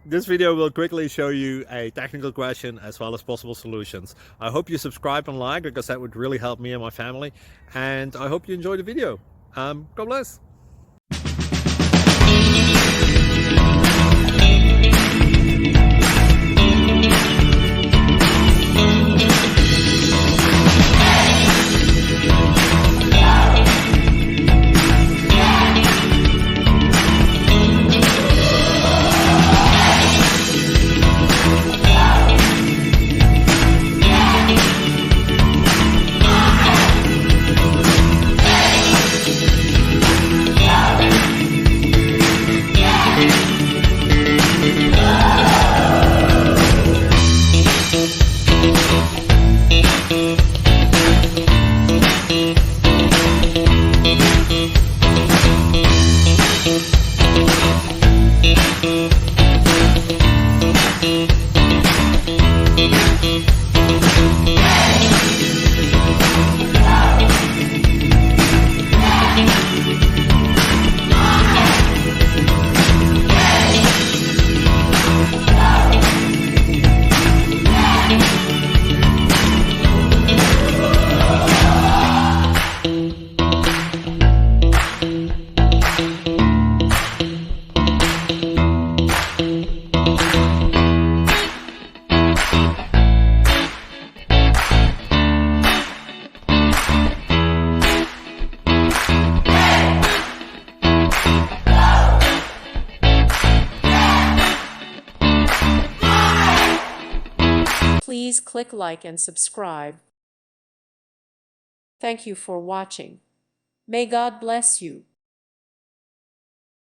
This video will quickly show you a technical question as well as possible solutions. I hope you subscribe and like, because that would really help me and my family. And I hope you enjoy the video. God bless. Please click like and subscribe. Thank you for watching. May God bless you.